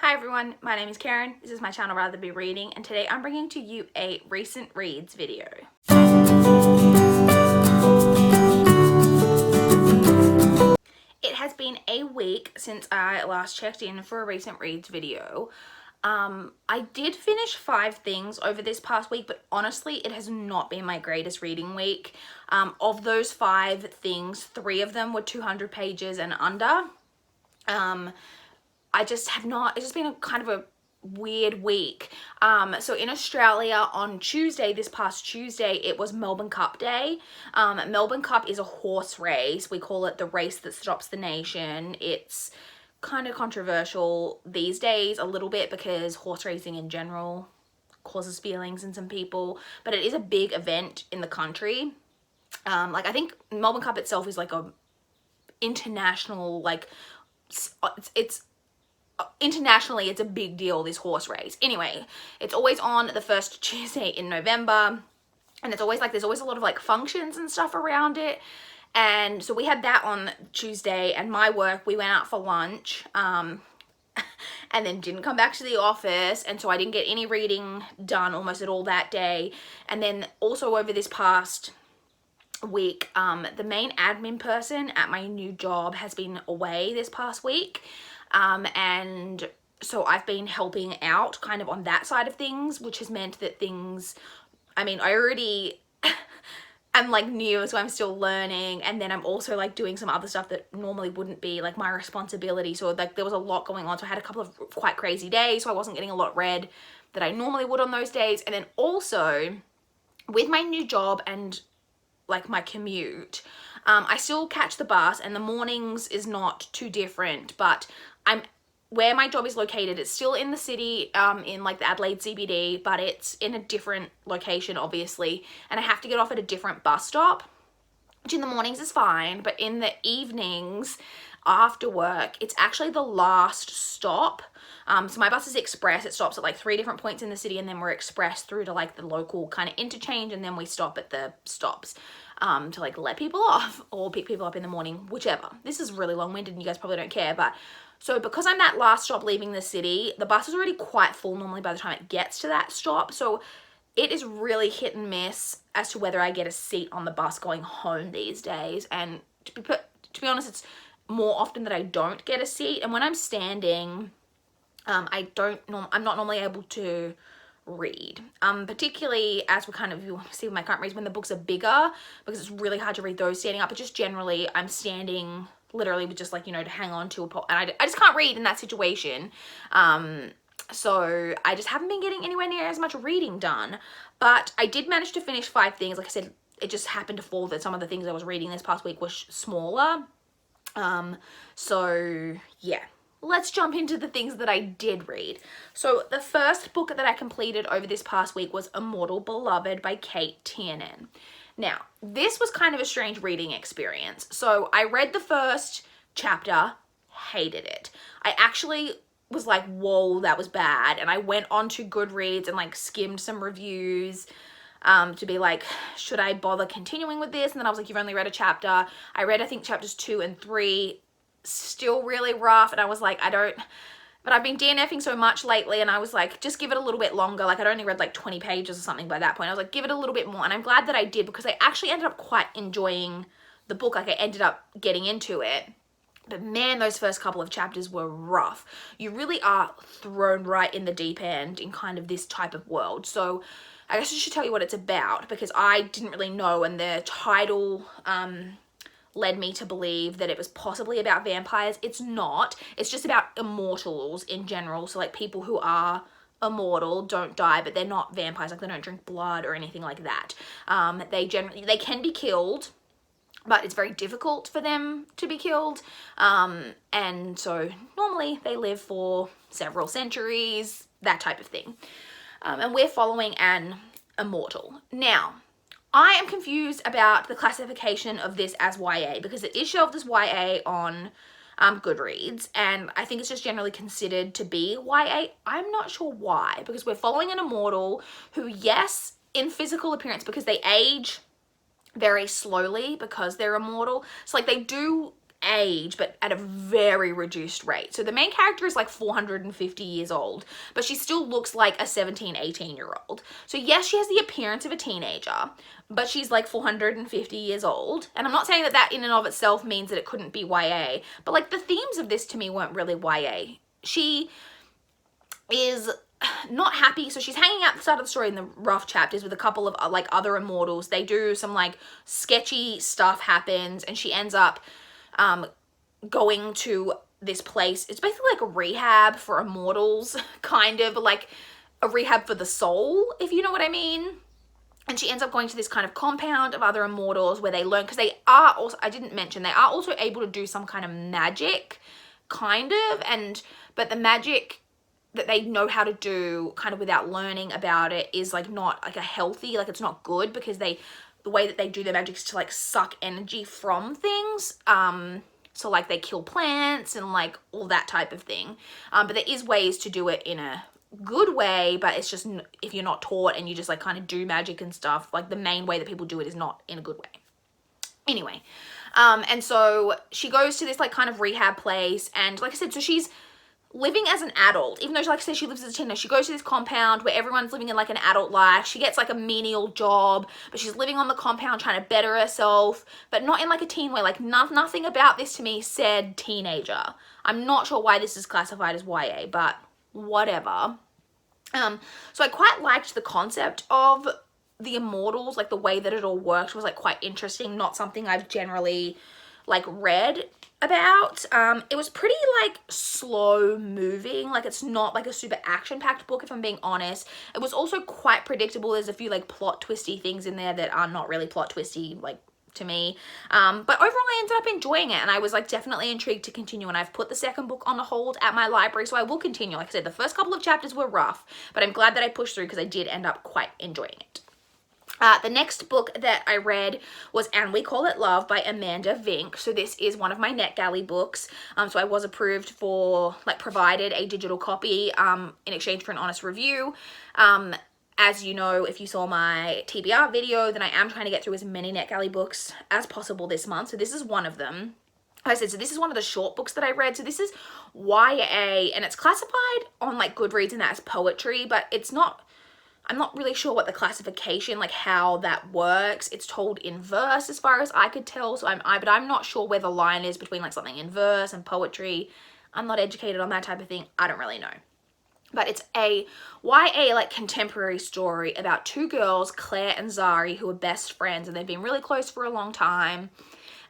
Hi everyone, my name is Karen, this is my channel RatherBeReading, and today I'm bringing to you a recent reads video. It has been a week since I last checked in for a recent reads video. I did finish 5 things over this past week, but honestly it has not been my greatest reading week. Of those 5 things, 3 of them were 200 pages and under. It's just been a kind of a weird week. So in Australia on Tuesday, this past Tuesday, it was Melbourne Cup Day. Melbourne Cup is a horse race. We call it the race that stops the nation. It's kind of controversial these days a little bit because horse racing in general causes feelings in some people, but it is a big event in the country. I think Melbourne Cup itself is like a international, internationally it's a big deal, this horse race. Anyway, it's always on the first Tuesday in November, and it's always there's always a lot of functions and stuff around it. And so we had that on Tuesday, and my work, we went out for lunch and then didn't come back to the office, and so I didn't get any reading done almost at all that day. And then also over this past week, the main admin person at my new job has been away this past week. And so I've been helping out kind of on that side of things, which has meant that I already I'm new, so I'm still learning, and then I'm also doing some other stuff that normally wouldn't be my responsibility. So there was a lot going on, so I had a couple of quite crazy days, so I wasn't getting a lot read that I normally would on those days. And then also with my new job and my commute, I still catch the bus, and the mornings is not too different, but where my job is located, it's still in the city, in the Adelaide CBD, but it's in a different location obviously, and I have to get off at a different bus stop, which in the mornings is fine, but in the evenings after work, it's actually the last stop. So my bus is express. It stops at 3 different points in the city, and then we're express through to the local kind of interchange, and then we stop at the stops to let people off or pick people up in the morning, whichever. This is really long-winded and you guys probably don't care, but so because I'm that last stop leaving the city, the bus is already quite full normally by the time it gets to that stop. So it is really hit and miss as to whether I get a seat on the bus going home these days. And to be honest, it's more often that I don't get a seat. And when I'm standing, I'm not normally able to read, particularly as you see with my current reads when the books are bigger, because it's really hard to read those standing up. But just generally I'm standing literally with just to hang on to and I just can't read in that situation. So I just haven't been getting anywhere near as much reading done, but I did manage to finish 5 things. Like I said, it just happened to fall that some of the things I was reading this past week were smaller. So yeah, let's jump into the things that I did read. So the first book that I completed over this past week was Immortal Beloved by Kate Tiernan. Now, this was kind of a strange reading experience. So I read the first chapter, hated it. I actually was like, whoa, that was bad. And I went on to Goodreads and skimmed some reviews to be should I bother continuing with this? And then I was like, you've only read a chapter. I read, I think, chapters 2 and 3, still really rough. And I was like, but I've been DNFing so much lately, and I was like, just give it a little bit longer. I'd only read 20 pages or something by that point. I was like, give it a little bit more. And I'm glad that I did, because I actually ended up quite enjoying the book. I ended up getting into it. But man, those first couple of chapters were rough. You really are thrown right in the deep end in kind of this type of world. So I guess I should tell you what it's about, because I didn't really know, and the title led me to believe that it was possibly about vampires. It's not. It's just about immortals in general. So people who are immortal don't die, but they're not vampires. They don't drink blood or anything like that. They can be killed, but it's very difficult for them to be killed. And so normally they live for several centuries, that type of thing. And we're following an immortal. Now, I am confused about the classification of this as YA, because it is shelved as YA on Goodreads, and I think it's just generally considered to be YA. I'm not sure why, because we're following an immortal who, yes, in physical appearance, because they age very slowly because they're immortal. So they do age, but at a very reduced rate. So the main character is like 450 years old, but she still looks like a 17, 18-year-old. So yes, she has the appearance of a teenager, but she's like 450 years old. And I'm not saying that that in and of itself means that it couldn't be YA, but like the themes of this to me weren't really YA. She is not happy, so she's hanging out at the start of the story in the rough chapters with a couple of like other immortals. They do some like sketchy stuff happens, and she ends up going to this place. It's basically like a rehab for immortals, kind of like a rehab for the soul, if you know what I mean. And she ends up going to this kind of compound of other immortals where they learn, because they are also, I didn't mention, they are also able to do some kind of magic, kind of, but the magic that they know how to do kind of without learning about it is like not like a healthy, like it's not good, because the way that they do their magic is to like suck energy from things. So like they kill plants and like all that type of thing. But there is ways to do it in a good way, but it's just if you're not taught and you just like kind of do magic and stuff, like the main way that people do it is not in a good way. Anyway, and so she goes to this like kind of rehab place, and like I said, so she's living as an adult, even though like I said she lives as a teenager. She goes to this compound where everyone's living in like an adult life. She gets like a menial job, but she's living on the compound trying to better herself, but not in like a teen way. Like nothing about this to me said teenager. I'm not sure why this is classified as YA, but whatever. So I quite liked the concept of the immortals, like the way that it all worked was like quite interesting, not something I've generally like read about. It was pretty like slow moving, like it's not like a super action-packed book, if I'm being honest. It was also quite predictable. There's a few like plot twisty things in there that are not really plot twisty like to me, but overall I ended up enjoying it, and I was like definitely intrigued to continue, and I've put the second book on hold at my library, so I will continue. Like I said, the first couple of chapters were rough, but I'm glad that I pushed through because I did end up quite enjoying it. The next book that I read was And We Call It Love by Amanda Vink. So this is one of my NetGalley books. So I was approved for, like, provided a digital copy in exchange for an honest review. As you know, if you saw my TBR video, then I am trying to get through as many NetGalley books as possible this month. So this is one of them. Like I said, so this is one of the short books that I read. So this is YA, and it's classified on, like, Goodreads and that as poetry, but it's not... I'm not really sure what the classification, like how that works. It's told in verse as far as I could tell, so but I'm not sure where the line is between like something in verse and poetry. I'm not educated on that type of thing. I don't really know. But it's a YA like contemporary story about two girls, Claire and Zari, who are best friends, and they've been really close for a long time.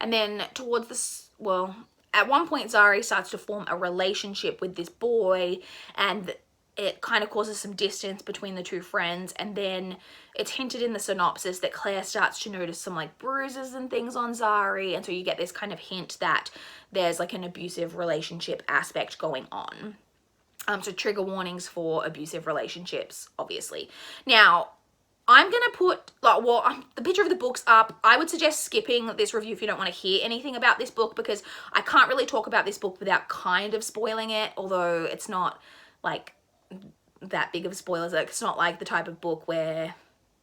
And then towards this, well, at one point Zari starts to form a relationship with this boy, and it kind of causes some distance between the two friends, and then it's hinted in the synopsis that Claire starts to notice some like bruises and things on Zari, and so you get this kind of hint that there's like an abusive relationship aspect going on. So trigger warnings for abusive relationships, obviously. Now, I'm gonna put the picture of the book's up. I would suggest skipping this review if you don't want to hear anything about this book, because I can't really talk about this book without kind of spoiling it, although it's not like that big of spoilers. Like, it's not like the type of book where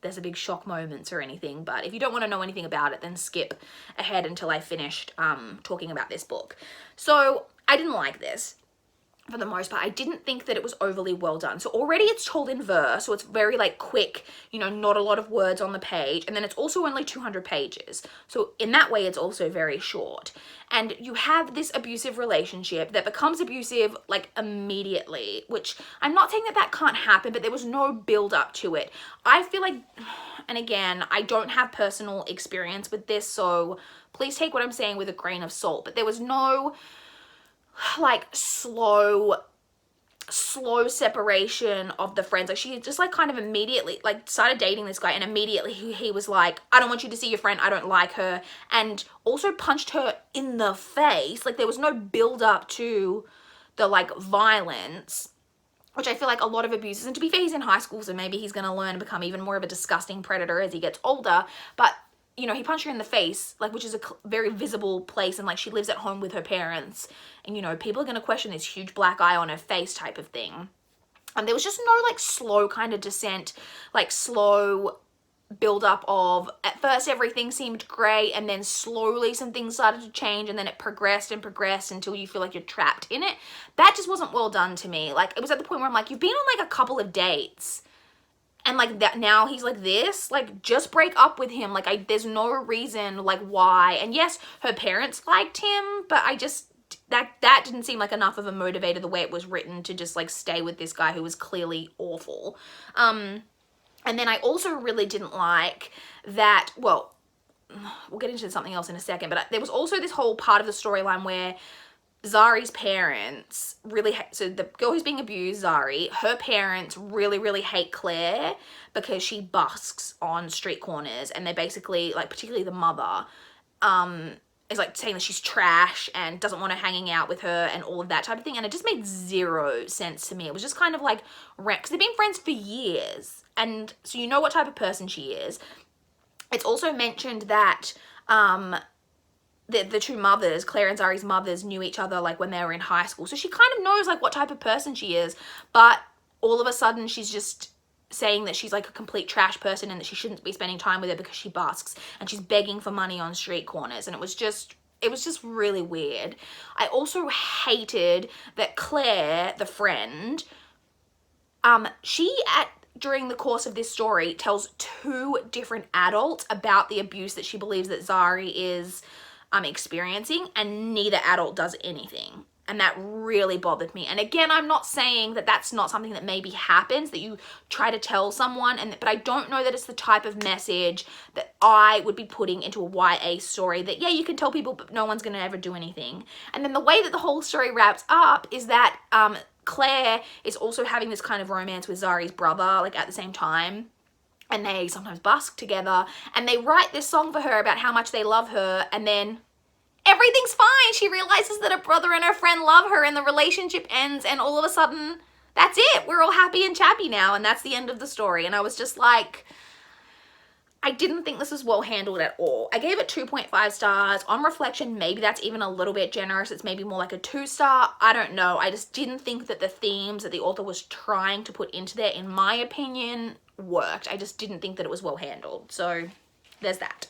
there's a big shock moments or anything, but if you don't want to know anything about it, then skip ahead until I finished talking about this book. So I didn't like this for the most part. I didn't think that it was overly well done. So already it's told in verse, so it's very like quick, you know, not a lot of words on the page, and then it's also only 200 pages. So in that way it's also very short. And you have this abusive relationship that becomes abusive like immediately, which I'm not saying that that can't happen, but there was no build up to it. I feel like, and again, I don't have personal experience with this, so please take what I'm saying with a grain of salt, but there was no like slow separation of the friends. Like, she just like kind of immediately like started dating this guy, and immediately he was like, I don't want you to see your friend, I don't like her, and also punched her in the face. Like, there was no build up to the like violence, which I feel like a lot of abusers, and to be fair, he's in high school, so maybe he's gonna learn to become even more of a disgusting predator as he gets older, but you know, he punched her in the face, like, which is a very visible place, and like she lives at home with her parents, and you know, people are going to question this huge black eye on her face type of thing. And there was just no like slow kind of descent, like slow build up of, at first everything seemed great and then slowly some things started to change and then it progressed and progressed until you feel like you're trapped in it. That just wasn't well done to me. Like, it was at the point where I'm like, you've been on like a couple of dates and like that now he's like this, like just break up with him. Like there's no reason like why. And yes, her parents liked him, but I just, that didn't seem like enough of a motivator the way it was written to just like stay with this guy who was clearly awful. And then I also really didn't like that, well, we'll get into something else in a second, but there was also this whole part of the storyline where Zari's parents really so the girl who's being abused, Zari, her parents really, really hate Claire because she busks on street corners, and they basically, like, particularly the mother, is like saying that she's trash and doesn't want her hanging out with her and all of that type of thing. And it just made zero sense to me. It was just kind of like, because they've been friends for years, and so you know what type of person she is. It's also mentioned that the two mothers, Claire and Zari's mothers, knew each other like when they were in high school. So she kind of knows like what type of person she is, but all of a sudden she's just saying that she's like a complete trash person and that she shouldn't be spending time with her because she busks, and she's begging for money on street corners. And it was just really weird. I also hated that Claire, the friend, during the course of this story tells two different adults about the abuse that she believes that Zari is experiencing, and neither adult does anything. And that really bothered me. And again, I'm not saying that that's not something that maybe happens, that you try to tell someone, but I don't know that it's the type of message that I would be putting into a YA story, that, yeah, you can tell people, but no one's going to ever do anything. And then the way that the whole story wraps up is that Claire is also having this kind of romance with Zari's brother, like at the same time. And they sometimes busk together, and they write this song for her about how much they love her, and then everything's fine. She realizes that her brother and her friend love her, and the relationship ends, and all of a sudden, that's it. We're all happy and chappy now, and that's the end of the story. And I was just like, I didn't think this was well handled at all. I gave it 2.5 stars. On reflection, maybe that's even a little bit generous. It's maybe more like a 2-star. I don't know. I just didn't think that the themes that the author was trying to put into there, in my opinion, worked. I just didn't think that it was well handled. So there's that.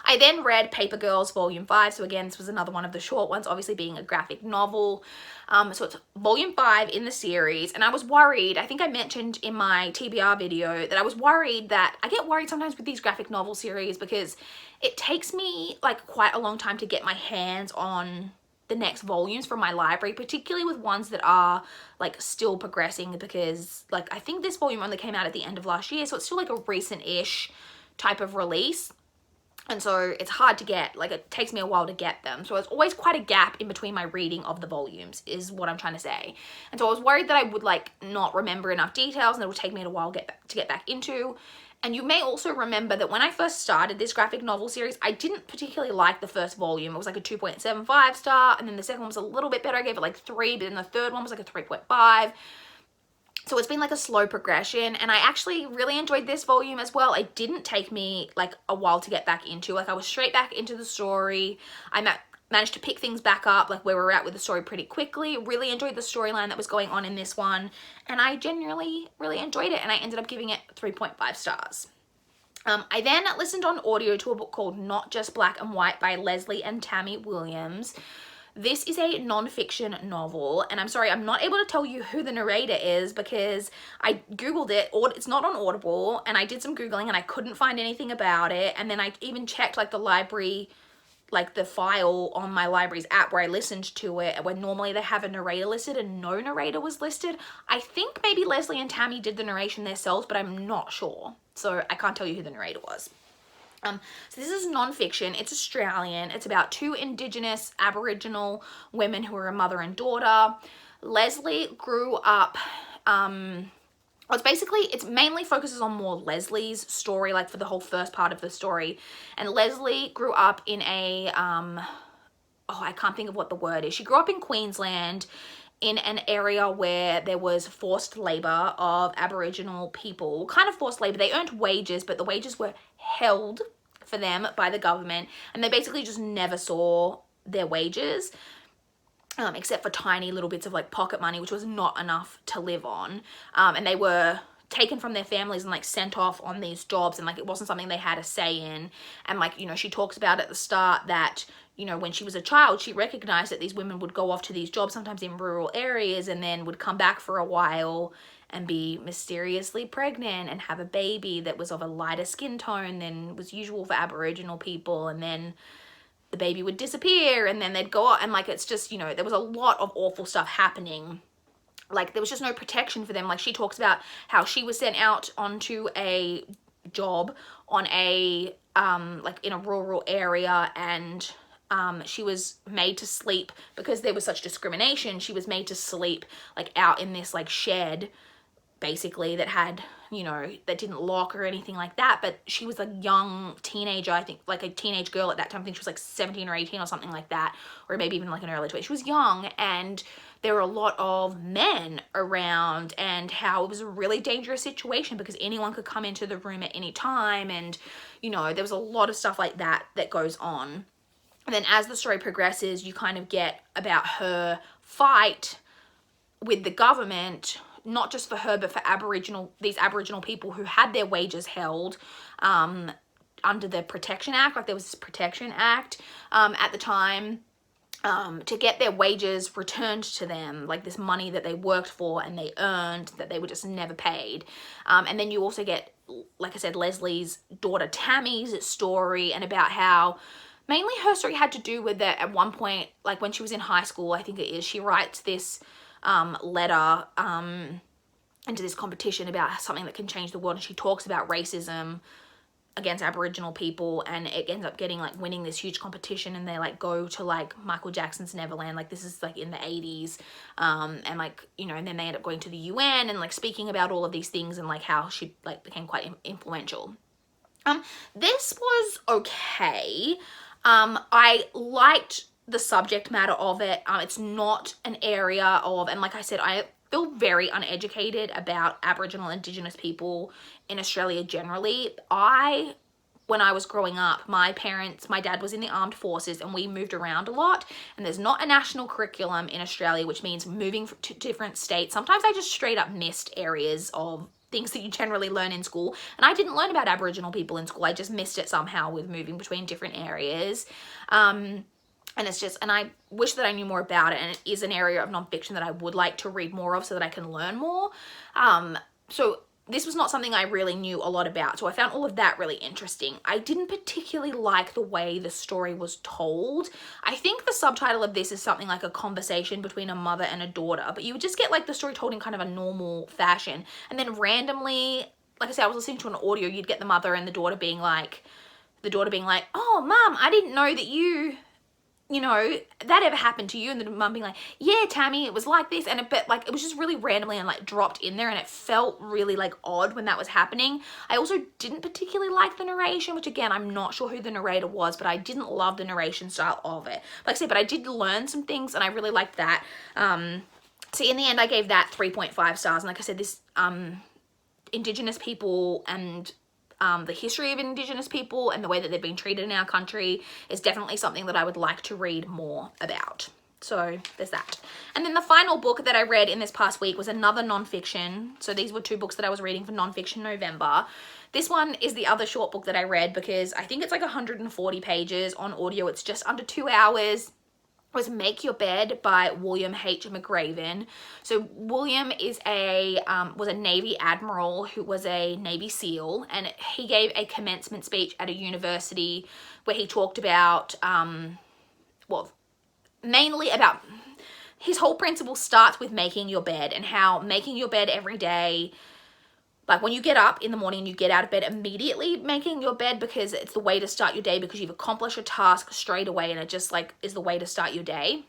I then read Paper Girls Volume 5. So again, this was another one of the short ones, obviously being a graphic novel. So it's Volume 5 in the series, and I was worried, I think I mentioned in my TBR video that I was worried that, I get worried sometimes with these graphic novel series because it takes me like quite a long time to get my hands on the next volumes from my library, particularly with ones that are like still progressing, because like I think this volume only came out at the end of last year, so it's still like a recent-ish type of release. And so it's hard to get, like it takes me a while to get them. So it's always quite a gap in between my reading of the volumes is what I'm trying to say. And so I was worried that I would like not remember enough details and it would take me a while to get back into. And you may also remember that when I first started this graphic novel series, I didn't particularly like the first volume. It was like a 2.75 star, and then the second one was a little bit better. I gave it like 3, but then the third one was like a 3.5. So it's been like a slow progression, and I actually really enjoyed this volume as well. It didn't take me like a while to get back into. Like I was straight back into the story. I managed to pick things back up like where we're at with the story pretty quickly. Really enjoyed the storyline that was going on in this one, and I genuinely really enjoyed it, and I ended up giving it 3.5 stars. I then listened on audio to a book called Not Just Black and White by Leslie and Tammy Williams. This is a non-fiction novel, and I'm sorry, I'm not able to tell you who the narrator is because I Googled it, or it's not on Audible, and I did some Googling and I couldn't find anything about it. And then I even checked like the library, like the file on my library's app where I listened to it, when normally they have a narrator listed, and no narrator was listed. I think maybe Leslie and Tammy did the narration themselves, but I'm not sure. So I can't tell you who the narrator was. So this is non-fiction. It's Australian. It's about 2 Indigenous Aboriginal women who are a mother and daughter. Leslie grew up, it mainly focuses on more Leslie's story, like for the whole first part of the story. And Leslie grew up in a, I can't think of what the word is. She grew up in Queensland, in an area where there was forced labor of Aboriginal people. Kind of forced labor. They earned wages, but the wages were held for them by the government, and they basically just never saw their wages, except for tiny little bits of like pocket money, which was not enough to live on. And they were taken from their families and like sent off on these jobs, and like it wasn't something they had a say in. And like, you know, she talks about at the start that, you know, when she was a child, she recognized that these women would go off to these jobs, sometimes in rural areas, and then would come back for a while and be mysteriously pregnant and have a baby that was of a lighter skin tone than was usual for Aboriginal people, and then the baby would disappear, and then they'd go out, and like, it's just, you know, there was a lot of awful stuff happening. Like, there was just no protection for them. Like, she talks about how she was sent out onto a job on a, like, in a rural area, and she was made to sleep, because there was such discrimination, she was made to sleep, like, out in this, like, shed, basically, that had, you know, that didn't lock or anything like that. But she was a young teenager, I think, like a teenage girl at that time. I think she was like 17 or 18 or something like that, or maybe even like an early 20s. She was young, and there were a lot of men around, and how it was a really dangerous situation because anyone could come into the room at any time, and, you know, there was a lot of stuff like that that goes on. And then as the story progresses, you kind of get about her fight with the government, not just for her, but for these Aboriginal people who had their wages held under the Protection Act. Like, there was this Protection Act at the time, to get their wages returned to them, like this money that they worked for and they earned that they were just never paid. And then you also get, like I said, Leslie's daughter Tammy's story, and about how mainly her story had to do with that at one point, like when she was in high school, I think it is, she writes this letter into this competition about something that can change the world, and she talks about racism against Aboriginal people, and it ends up getting, like, winning this huge competition, and they like go to like Michael Jackson's Neverland, like this is like in the 80s, and like, you know, and then they end up going to the UN and like speaking about all of these things, and like how she like became quite influential. This was okay. I liked the subject matter of it. It's not an area of, and like I said, I feel very uneducated about Aboriginal Indigenous people in Australia generally. When I was growing up, my dad was in the armed forces, and we moved around a lot, and there's not a national curriculum in Australia, which means moving to different states. Sometimes I just straight up missed areas of things that you generally learn in school, and I didn't learn about Aboriginal people in school. I just missed it somehow with moving between different areas. And it's just, and I wish that I knew more about it, and it is an area of nonfiction that I would like to read more of so that I can learn more. So this was not something I really knew a lot about, so I found all of that really interesting. I didn't particularly like the way the story was told. I think the subtitle of this is something like a conversation between a mother and a daughter, but you would just get like the story told in kind of a normal fashion, and then randomly, like I said, I was listening to an audio, you'd get the mother and the daughter being like, oh, Mum, I didn't know that you know, that ever happened to you, and the mum being like, yeah, Tammy, it was like this, and but like, it was just really randomly and like dropped in there, and it felt really like odd when that was happening. I also didn't particularly like the narration, which again, I'm not sure who the narrator was, but I didn't love the narration style of it. Like I said, but I did learn some things, and I really liked that. So in the end, I gave that 3.5 stars, and like I said, this Indigenous people and the history of Indigenous people and the way that they've been treated in our country is definitely something that I would like to read more about. So there's that. And then the final book that I read in this past week was another nonfiction. So these were two books that I was reading for Nonfiction November. This one is the other short book that I read because I think it's like 140 pages on audio. It's just under 2 hours. Was Make Your Bed by William H. McRaven. So William is was a Navy admiral who was a Navy SEAL, and he gave a commencement speech at a university where he talked about, well, mainly about his whole principle starts with making your bed, and how making your bed every day, like when you get up in the morning, you get out of bed immediately making your bed, because it's the way to start your day, because you've accomplished a task straight away, and it just like is the way to start your day.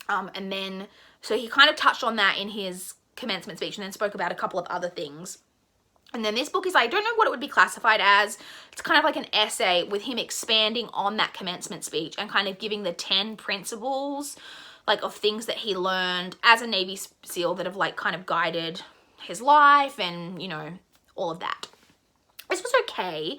And then, so he kind of touched on that in his commencement speech, and then spoke about a couple of other things. And then this book is, I don't know what it would be classified as. It's kind of like an essay with him expanding on that commencement speech and kind of giving the 10 principles, like of things that he learned as a Navy SEAL that have like kind of guided his life, and you know, all of that. This was okay.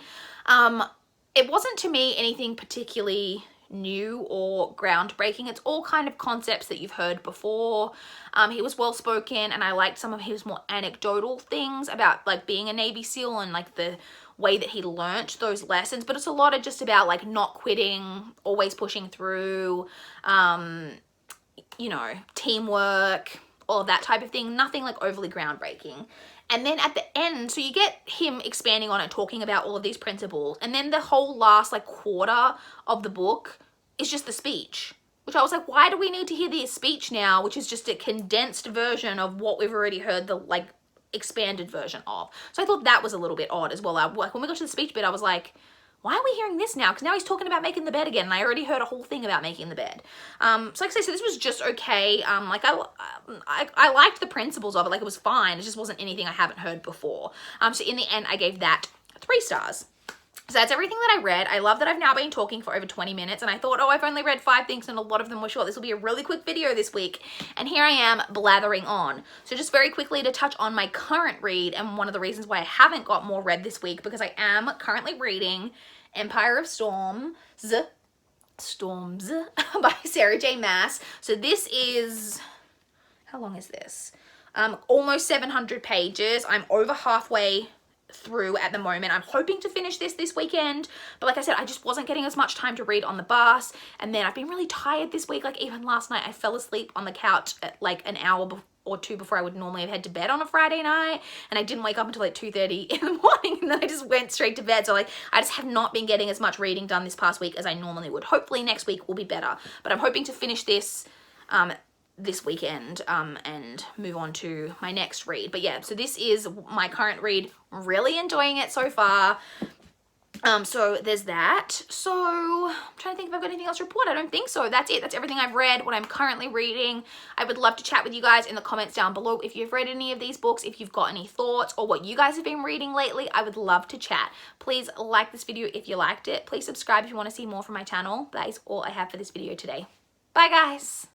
It wasn't to me anything particularly new or groundbreaking. It's all kind of concepts that you've heard before. He was well spoken, and I liked some of his more anecdotal things about like being a Navy SEAL and like the way that he learnt those lessons. But it's a lot of just about like not quitting, always pushing through, you know, teamwork, all of that type of thing. Nothing like overly groundbreaking. And then at the end, so you get him expanding on it, talking about all of these principles. And then the whole last like quarter of the book is just the speech, which I was like, why do we need to hear the speech now, which is just a condensed version of what we've already heard the like expanded version of. So I thought that was a little bit odd as well. Like when we got to the speech bit, I was like, why are we hearing this now? Because now he's talking about making the bed again, and I already heard a whole thing about making the bed. So like I said, so this was just okay. Like I liked the principles of it. Like it was fine. It just wasn't anything I haven't heard before. So in the end, I gave that 3 stars. So that's everything that I read. I love that I've now been talking for over 20 minutes, and I thought, oh, I've only read 5 things and a lot of them were short. This will be a really quick video this week. And here I am blathering on. So just very quickly to touch on my current read, and one of the reasons why I haven't got more read this week, because I am currently reading Empire of Storms by Sarah J. Maas. So this is, how long is this? Almost 700 pages. I'm over halfway through at the moment. I'm hoping to finish this weekend, but like I said, I just wasn't getting as much time to read on the bus, and then I've been really tired this week. Like even last night I fell asleep on the couch at like an hour or 2 before I would normally have had to bed on a Friday night, and I didn't wake up until like 2:30 in the morning, and then I just went straight to bed. So like I just have not been getting as much reading done this past week as I normally would. Hopefully next week will be better, but I'm hoping to finish this this weekend and move on to my next read. But yeah, so this is my current read. Really enjoying it so far. So there's that. So I'm trying to think if I've got anything else to report. I don't think so. That's it. That's everything I've read, what I'm currently reading. I would love to chat with you guys in the comments down below if you've read any of these books, if you've got any thoughts or what you guys have been reading lately. I would love to chat. Please like this video if you liked it. Please subscribe if you want to see more from my channel. That is all I have for this video today. Bye guys.